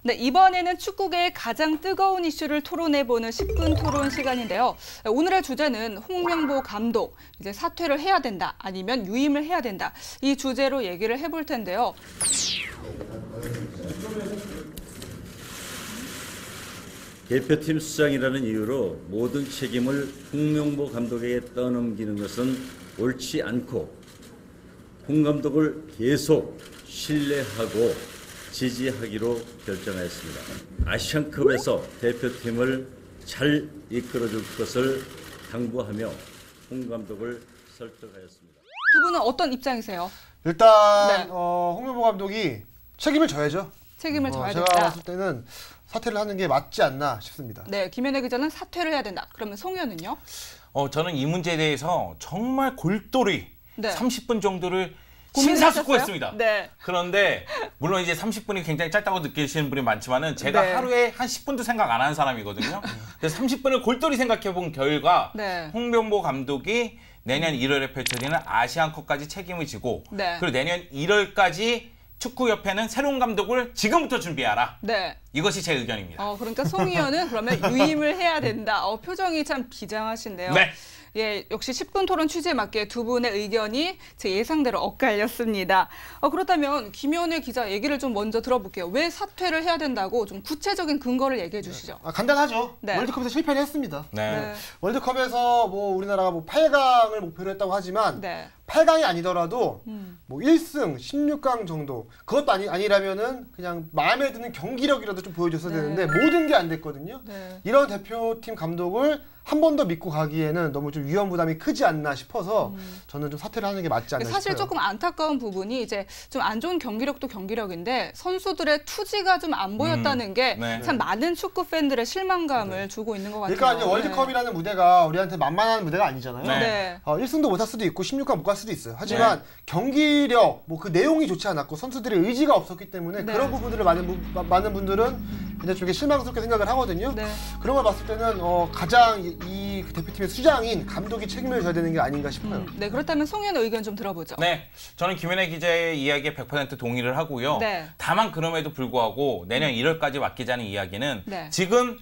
네, 이번에는 축구계의 가장 뜨거운 이슈를 토론해보는 10분 토론 시간인데요. 오늘의 주제는 홍명보 감독, 이제 사퇴를 해야 된다, 아니면 유임을 해야 된다. 이 주제로 얘기를 해볼 텐데요. 대표팀 수장이라는 이유로 모든 책임을 홍명보 감독에게 떠넘기는 것은 옳지 않고 홍 감독을 계속 신뢰하고 지지하기로 결정하였습니다. 아시안컵에서 대표팀을 잘 이끌어줄 것을 당부하며 홍 감독을 설득하였습니다. 두 분은 어떤 입장이세요? 일단 홍명보 감독이 책임을 져야죠. 책임을 져야 제가 된다. 봤을 때는 사퇴를 하는 게 맞지 않나 싶습니다. 네, 김현애 기자는 사퇴를 해야 된다. 그러면 송 의원은요? 저는 이 문제에 대해서 정말 골똘히 네. 30분 정도를 고민하셨어요? 심사숙고했습니다. 네. 그런데 물론 이제 30분이 굉장히 짧다고 느끼시는 분이 많지만은 제가 네. 하루에 한 10분도 생각 안 하는 사람이거든요. 그래서 30분을 골똘히 생각해 본 결과 네. 홍명보 감독이 내년 1월에 펼쳐지는 아시안컵까지 책임을 지고 네. 그리고 내년 1월까지 축구협회는 새로운 감독을 지금부터 준비하라. 네. 이것이 제 의견입니다. 그러니까 송 의원은 그러면 유임을 해야 된다. 표정이 참 비장하신데요. 네. 예, 역시 10분 토론 취지에 맞게 두 분의 의견이 제 예상대로 엇갈렸습니다. 그렇다면 김현애 기자 얘기를 좀 먼저 들어볼게요. 왜 사퇴를 해야 된다고 좀 구체적인 근거를 얘기해 주시죠. 간단하죠. 네. 월드컵에서 실패를 했습니다. 네. 월드컵에서 우리나라가 8강을 목표로 했다고 하지만 네. 8강이 아니더라도 1승, 16강 정도 그것도 아니라면은 그냥 마음에 드는 경기력이라도 좀 보여줬어야 되는데 모든 게 안 됐거든요. 네. 이런 대표팀 감독을 한 번 더 믿고 가기에는 너무 좀 위험 부담이 크지 않나 싶어서 저는 좀 사퇴를 하는 게 맞지 않나 사실 싶어요. 조금 안타까운 부분이 이제 좀 안 좋은 경기력도 경기력인데 선수들의 투지가 좀 안 보였다는 게 참 네. 많은 축구 팬들의 실망감을 주고 있는 것 같아요. 그러니까 이제 월드컵이라는 무대가 우리한테 만만한 무대가 아니잖아요. 네. 네. 1승도 못 할 수도 있고 16강 못 갈 수도 있어요. 하지만 경기력, 그 내용이 좋지 않았고 선수들의 의지가 없었기 때문에 네. 그런 부분들을 많은 분들은 굉장히 좀 실망스럽게 생각을 하거든요. 네. 그런 걸 봤을 때는 가장 이 대표팀의 수장인 감독이 책임을 져야 되는 게 아닌가 싶어요. 네, 그렇다면 송 의원 의견 좀 들어보죠. 네, 저는 김현애 기자의 이야기에 100% 동의를 하고요. 네. 다만 그럼에도 불구하고 내년 1월까지 맡기자는 이야기는 네. 지금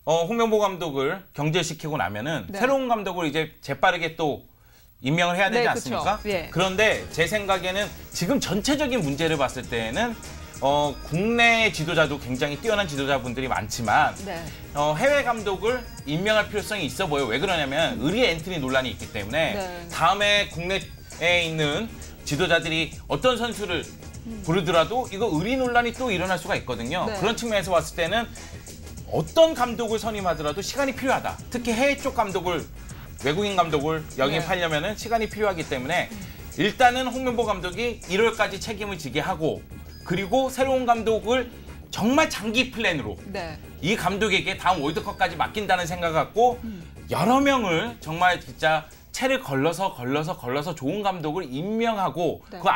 홍명보 감독을 경질시키고 나면은 네. 새로운 감독을 이제 재빠르게 또 임명을 해야 되지 네, 않습니까? 그쵸. 예. 그런데 제 생각에는 지금 전체적인 문제를 봤을 때는 국내 지도자도 굉장히 뛰어난 지도자분들이 많지만 네. 해외 감독을 임명할 필요성이 있어 보여요. 왜 그러냐면 의리 엔트리 논란이 있기 때문에 네. 다음에 국내에 있는 지도자들이 어떤 선수를 부르더라도 이거 의리 논란이 또 일어날 수가 있거든요. 네. 그런 측면에서 봤을 때는 어떤 감독을 선임하더라도 시간이 필요하다. 특히 해외 쪽 감독을 외국인 감독을 영입하려면 시간이 필요하기 때문에 일단은 홍명보 감독이 1월까지 책임을 지게 하고 그리고 새로운 감독을 정말 장기 플랜으로 네. 이 감독에게 다음 월드컵까지 맡긴다는 생각 갖고 여러 명을 정말 진짜 채를 걸러서 좋은 감독을 임명하고 네. 그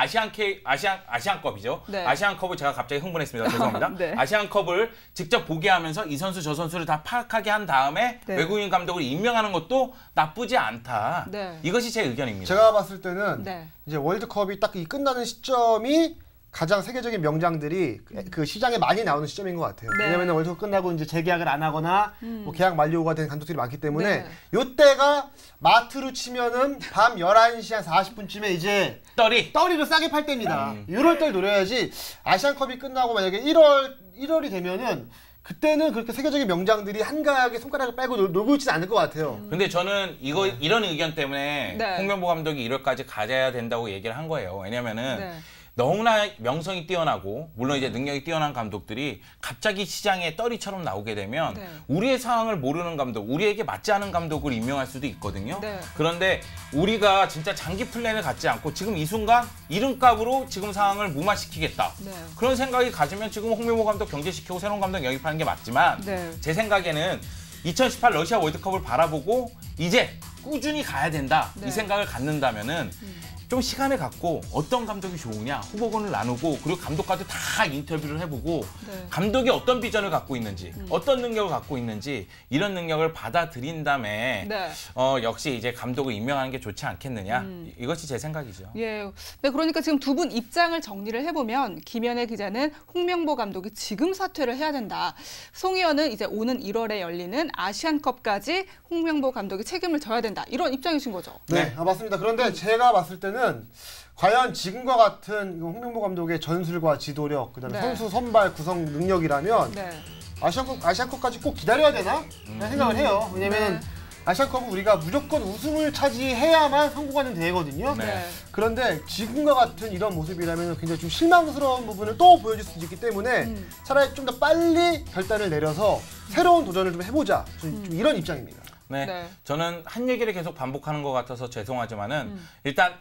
아시안컵이죠. 네. 아시안컵을 제가 갑자기 흥분했습니다. 죄송합니다. 네. 아시안컵을 직접 보게 하면서 이 선수 저 선수를 다 파악하게 한 다음에 네. 외국인 감독을 임명하는 것도 나쁘지 않다. 네. 이것이 제 의견입니다. 제가 봤을 때는 네. 이제 월드컵이 딱 이 끝나는 시점이 가장 세계적인 명장들이 그 시장에 많이 나오는 시점인 것 같아요. 네. 왜냐하면 월드컵 끝나고 이제 재계약을 안 하거나 계약 만료가 된 감독들이 많기 때문에 네. 요때가 마트로 치면은 밤 11시 한 40분쯤에 이제 떨이를 싸게 팔 때입니다. 6월달 노려야지 아시안컵이 끝나고 만약에 1월이 되면은 그때는 그렇게 세계적인 명장들이 한가하게 손가락을 빼고 놀고 있지는 않을 것 같아요. 근데 저는 이런 의견 때문에 네. 홍명보 감독이 1월까지 가져야 된다고 얘기를 한 거예요. 왜냐면은 네. 너무나 명성이 뛰어나고 물론 이제 능력이 뛰어난 감독들이 갑자기 시장에 떨이처럼 나오게 되면 네. 우리의 상황을 모르는 감독, 우리에게 맞지 않은 감독을 임명할 수도 있거든요. 네. 그런데 우리가 진짜 장기 플랜을 갖지 않고 지금 이 순간 이름값으로 지금 상황을 무마시키겠다. 네. 그런 생각이 가지면 지금 홍명보 감독 경질시키고 새로운 감독 영입하는 게 맞지만 네. 제 생각에는 2018 러시아 월드컵을 바라보고 이제 꾸준히 가야 된다. 네. 이 생각을 갖는다면은 좀 시간을 갖고 어떤 감독이 좋으냐 후보군을 나누고 그리고 감독과도 다 인터뷰를 해보고 네. 감독이 어떤 비전을 갖고 있는지 어떤 능력을 갖고 있는지 이런 능력을 받아들인 다음에 네. 역시 이제 감독을 임명하는 게 좋지 않겠느냐 이것이 제 생각이죠. 예. 네, 그러니까 지금 두 분 입장을 정리를 해보면 김현애 기자는 홍명보 감독이 지금 사퇴를 해야 된다. 송 의원은 이제 오는 1월에 열리는 아시안컵까지 홍명보 감독이 책임을 져야 된다. 이런 입장이신 거죠? 네, 맞습니다. 그런데 제가 봤을 때는 과연 지금과 같은 홍명보 감독의 전술과 지도력, 그다음에 네. 선수 선발 구성 능력이라면 네. 아시안컵까지 꼭 기다려야 되나? 라는 생각을 해요. 왜냐면 네. 아시안컵은 우리가 무조건 우승을 차지해야만 성공하는 대회거든요. 네. 그런데 지금과 같은 이런 모습이라면 굉장히 좀 실망스러운 부분을 또 보여줄 수 있기 때문에 차라리 좀 더 빨리 결단을 내려서 새로운 도전을 좀 해보자. 좀 이런 입장입니다. 네. 네. 저는 한 얘기를 계속 반복하는 것 같아서 죄송하지만은 일단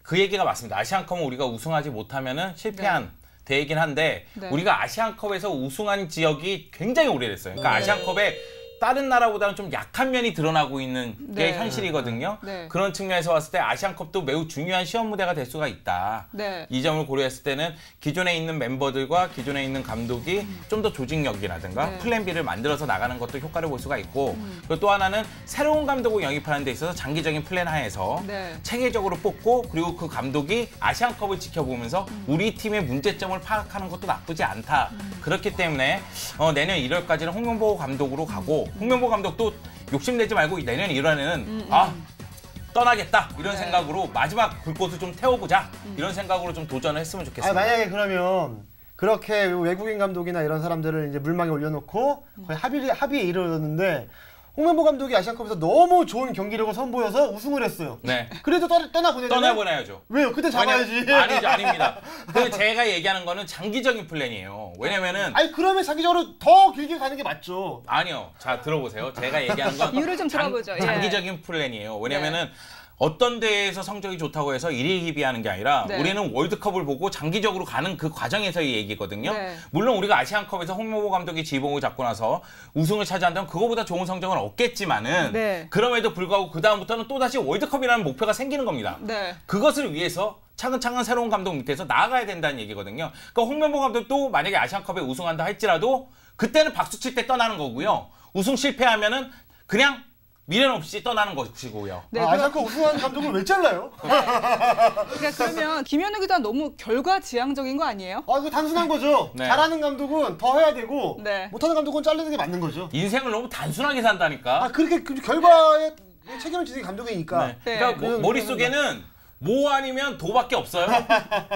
그 얘기가 맞습니다. 아시안컵은 우리가 우승하지 못하면은 실패한 대회이긴 한데 네. 우리가 아시안컵에서 우승한 지역이 굉장히 오래됐어요. 그러니까 네. 아시안컵에 다른 나라보다는 좀 약한 면이 드러나고 있는 게 네. 현실이거든요. 네. 그런 측면에서 봤을 때 아시안컵도 매우 중요한 시험 무대가 될 수가 있다. 네. 이 점을 고려했을 때는 기존에 있는 멤버들과 기존에 있는 감독이 좀 더 조직력이라든가 네. 플랜 B를 만들어서 나가는 것도 효과를 볼 수가 있고 그리고 또 하나는 새로운 감독을 영입하는 데 있어서 장기적인 플랜 하에서 네. 체계적으로 뽑고 그리고 그 감독이 아시안컵을 지켜보면서 우리 팀의 문제점을 파악하는 것도 나쁘지 않다. 그렇기 때문에 내년 1월까지는 홍명보 감독으로 가고 홍명보 감독도 욕심내지 말고 내년 1월에는 떠나겠다 이런 네. 생각으로 마지막 불꽃을 좀 태워보자 이런 생각으로 좀 도전을 했으면 좋겠습니다. 만약에 그러면 그렇게 외국인 감독이나 이런 사람들을 이제 물망에 올려놓고 거의 합의에 이르렀는데 홍명보 감독이 아시안컵에서 너무 좋은 경기력을 선보여서 우승을 했어요. 네. 그래도 떠나보내잖아요. 떠나보내야죠. 왜요? 그때 잡아야지. 아니죠, 아닙니다. 그 제가 얘기하는 거는 장기적인 플랜이에요. 왜냐면은 아니 그러면 장기적으로 더 길게 가는 게 맞죠. 아니요. 자 들어보세요. 제가 얘기하는 건 이유를 좀 들어보죠. 예. 장기적인 플랜이에요. 왜냐면은 어떤 대회에서 성적이 좋다고 해서 일희희비하는 게 아니라 네. 우리는 월드컵을 보고 장기적으로 가는 그 과정에서의 얘기거든요. 네. 물론 우리가 아시안컵에서 홍명보 감독이 지휘봉을 잡고 나서 우승을 차지한다면 그거보다 좋은 성적은 없겠지만은 네. 그럼에도 불구하고 그 다음부터는 또다시 월드컵이라는 목표가 생기는 겁니다. 네. 그것을 위해서 차근차근 새로운 감독 밑에서 나아가야 된다는 얘기거든요. 그러니까 홍명보 감독도 만약에 아시안컵에 우승한다 할지라도 그때는 박수 칠 때 떠나는 거고요. 우승 실패하면은 그냥 미련 없이 떠나는 것이고요. 네, 아시안컵 우승한 감독을 왜 잘라요? 그러니까 그러면 김현우 기자 너무 결과지향적인 거 아니에요? 그거 단순한 거죠. 네. 잘하는 감독은 더 해야 되고 네. 못하는 감독은 잘리는 게 맞는 거죠. 인생을 너무 단순하게 산다니까. 그렇게 결과에 책임을 지는 게 감독이니까. 네. 네. 그러니까 머릿속에는 뭐 아니면 도밖에 없어요.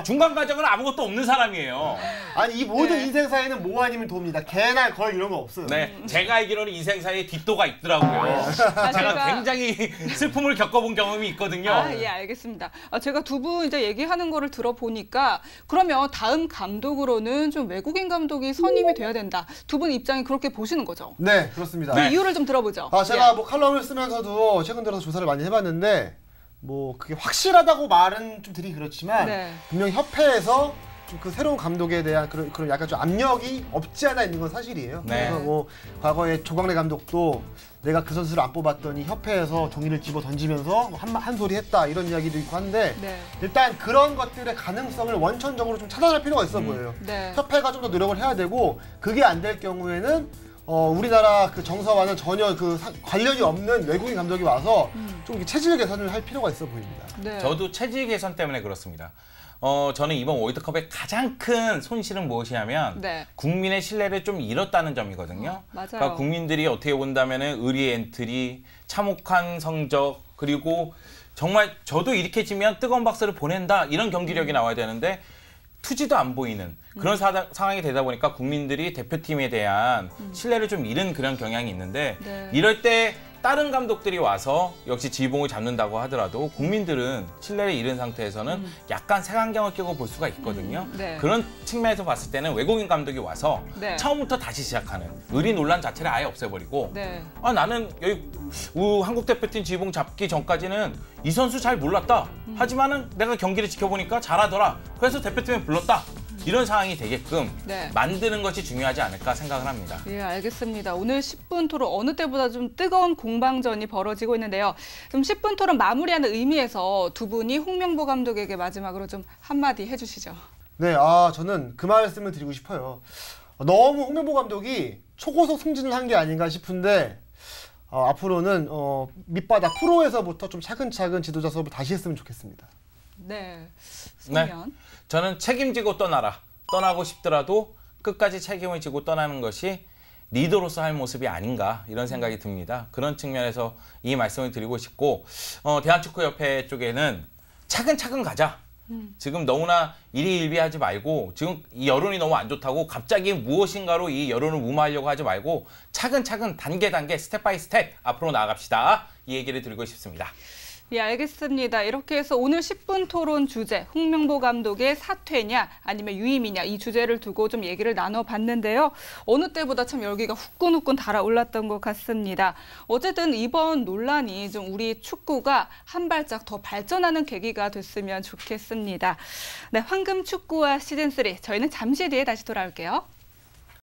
중간 과정은 아무것도 없는 사람이에요. 아니 이 모든 네. 인생사에는 뭐 아니면 도입니다. 개나 걸 이런 거 없어요. 네, 제가 알기로는 인생사에 뒷도가 있더라고요. 제가 굉장히 슬픔을 겪어본 경험이 있거든요. 예, 알겠습니다. 제가 두 분 이제 얘기하는 거를 들어보니까 그러면 다음 감독으로는 좀 외국인 감독이 선임이 돼야 된다. 두 분 입장이 그렇게 보시는 거죠? 네, 그렇습니다. 그 이유를 좀 들어보죠. 제가 예. 뭐 칼럼을 쓰면서도 최근 들어서 조사를 많이 해봤는데 뭐 그게 확실하다고 말은 좀 드리기 그렇지만 네. 분명 협회에서 좀 그 새로운 감독에 대한 그런 약간 좀 압력이 없지 않아 있는 건 사실이에요. 네. 그래서 뭐 과거에 조광래 감독도 내가 그 선수를 안 뽑았더니 협회에서 종이를 집어 던지면서 한 소리 했다 이런 이야기도 있고 한데 네. 일단 그런 것들의 가능성을 원천적으로 좀 찾아낼 필요가 있어 보여요. 네. 협회가 좀 더 노력을 해야 되고 그게 안 될 경우에는 우리나라 그 정서와는 전혀 관련이 없는 외국인 감독이 와서 좀 이렇게 체질 개선을 할 필요가 있어 보입니다. 네. 저도 체질 개선 때문에 그렇습니다. 저는 이번 월드컵의 가장 큰 손실은 무엇이냐면 네. 국민의 신뢰를 좀 잃었다는 점이거든요. 맞아요. 그러니까 국민들이 어떻게 본다면은 의리 엔트리, 참혹한 성적 그리고 정말 저도 이렇게 지면 뜨거운 박수를 보낸다 이런 경기력이 나와야 되는데 투지도 안 보이는 그런 상황이 되다 보니까 국민들이 대표팀에 대한 신뢰를 좀 잃은 그런 경향이 있는데 네. 이럴 때 다른 감독들이 와서 역시 지휘봉을 잡는다고 하더라도 국민들은 신뢰를 잃은 상태에서는 약간 색안경을 끼고 볼 수가 있거든요. 네. 그런 측면에서 봤을 때는 외국인 감독이 와서 네. 처음부터 다시 시작하는 의리 논란 자체를 아예 없애버리고 네. 나는 여기 한국 대표팀 지휘봉 잡기 전까지는 이 선수 잘 몰랐다. 하지만은 내가 경기를 지켜보니까 잘하더라. 그래서 대표팀에 불렀다. 이런 상황이 되게끔 네. 만드는 것이 중요하지 않을까 생각을 합니다. 예, 알겠습니다. 오늘 10분 토론 어느 때보다 좀 뜨거운 공방전이 벌어지고 있는데요. 좀 10분 토론 마무리하는 의미에서 두 분이 홍명보 감독에게 마지막으로 좀 한마디 해주시죠. 네, 저는 그 말씀을 드리고 싶어요. 너무 홍명보 감독이 초고속 승진을 한 게 아닌가 싶은데 앞으로는 밑바닥 프로에서부터 좀 차근차근 지도자 수업을 다시 했으면 좋겠습니다. 네, 네. 소면. 저는 책임지고 떠나라. 떠나고 싶더라도 끝까지 책임을 지고 떠나는 것이 리더로서 할 모습이 아닌가 이런 생각이 듭니다. 그런 측면에서 이 말씀을 드리고 싶고 대한축구협회 쪽에는 차근차근 가자. 지금 너무나 일희일비하지 말고 지금 이 여론이 너무 안 좋다고 갑자기 무엇인가로 이 여론을 무마하려고 하지 말고 차근차근 단계 스텝 바이 스텝 앞으로 나아갑시다. 이 얘기를 드리고 싶습니다. 예, 알겠습니다. 이렇게 해서 오늘 10분 토론 주제 홍명보 감독의 사퇴냐 아니면 유임이냐 이 주제를 두고 좀 얘기를 나눠봤는데요. 어느 때보다 참 열기가 후끈후끈 달아올랐던 것 같습니다. 어쨌든 이번 논란이 좀 우리 축구가 한 발짝 더 발전하는 계기가 됐으면 좋겠습니다. 네, 황금 축구와 시즌3 저희는 잠시 뒤에 다시 돌아올게요.